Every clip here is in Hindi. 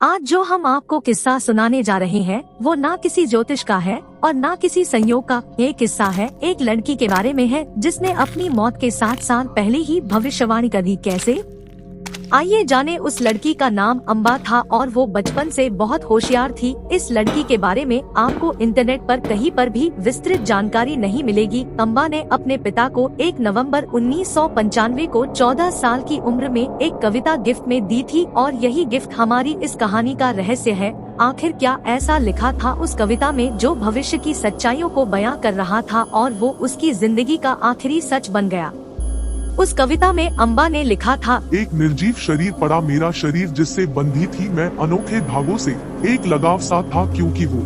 आज जो हम आपको किस्सा सुनाने जा रहे हैं वो ना किसी ज्योतिष का है और ना किसी संयोग का। ये किस्सा है एक लड़की के बारे में है जिसने अपनी मौत के 7 साल पहले ही भविष्यवाणी कर दी। कैसे, आइए जाने। उस लड़की का नाम अम्बा था और वो बचपन से बहुत होशियार थी। इस लड़की के बारे में आपको इंटरनेट पर कहीं पर भी विस्तृत जानकारी नहीं मिलेगी। अम्बा ने अपने पिता को 1 नवंबर 1995 को 14 साल की उम्र में एक कविता गिफ्ट में दी थी और यही गिफ्ट हमारी इस कहानी का रहस्य है। आखिर क्या ऐसा लिखा था उस कविता में जो भविष्य की सच्चाइयों को बयां कर रहा था और वो उसकी जिंदगी का आखिरी सच बन गया। उस कविता में अम्बा ने लिखा था, एक निर्जीव शरीर पड़ा मेरा शरीर जिससे बंधी थी मैं अनोखे धागों से, एक लगाव सा था क्योंकि वो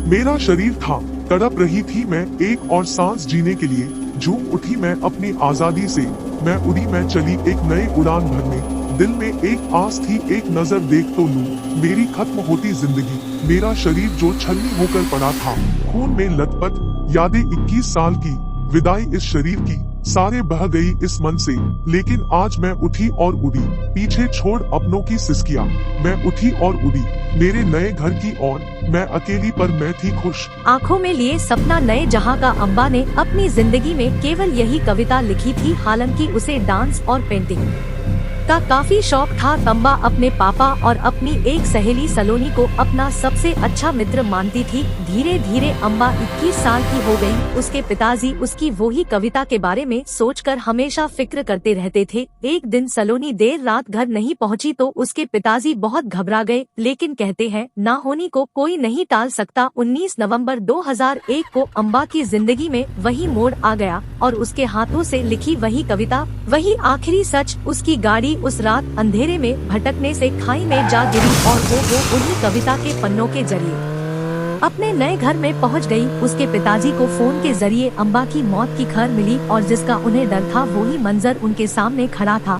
मेरा शरीर था। तड़प रही थी मैं एक और सांस जीने के लिए, झूम उठी मैं अपनी आजादी से। मैं उड़ी मैं चली एक नए उड़ान भरने, दिल में एक आस थी एक नजर देख तो लूं मेरी खत्म होती जिंदगी। मेरा शरीर जो छलनी होकर पड़ा था, खून में लथपथ यादें 21 साल की, विदाई इस शरीर की सारे बह गई इस मन से। लेकिन आज मैं उठी और उड़ी, पीछे छोड़ अपनों की सिसकियां। मैं उठी और उड़ी मेरे नए घर की ओर, मैं अकेली पर मैं थी खुश। आंखों में लिए सपना नए जहां का अम्बा ने अपनी जिंदगी में केवल यही कविता लिखी थी। हालांकि उसे डांस और पेंटिंग का काफी शौक था। अम्बा अपने पापा और अपनी एक सहेली सलोनी को अपना सबसे अच्छा मित्र मानती थी। धीरे धीरे अम्बा 21 साल की हो गई। उसके पिताजी उसकी वही कविता के बारे में सोचकर हमेशा फिक्र करते रहते थे। एक दिन सलोनी देर रात घर नहीं पहुंची तो उसके पिताजी बहुत घबरा गए, लेकिन कहते हैं ना होनी को कोई नहीं टाल सकता। 19 नवंबर 2001 को अम्बा की जिंदगी में वही मोड़ आ गया और उसके हाथों से लिखी वही कविता, वही आखिरी सच। उसकी गाड़ी उस रात अंधेरे में भटकने से खाई में जा गिरी और वो उन्हीं कविता के पन्नों के जरिए अपने नए घर में पहुंच गई। उसके पिताजी को फोन के जरिए अम्बा की मौत की खबर मिली और जिसका उन्हें डर था वही मंजर उनके सामने खड़ा था।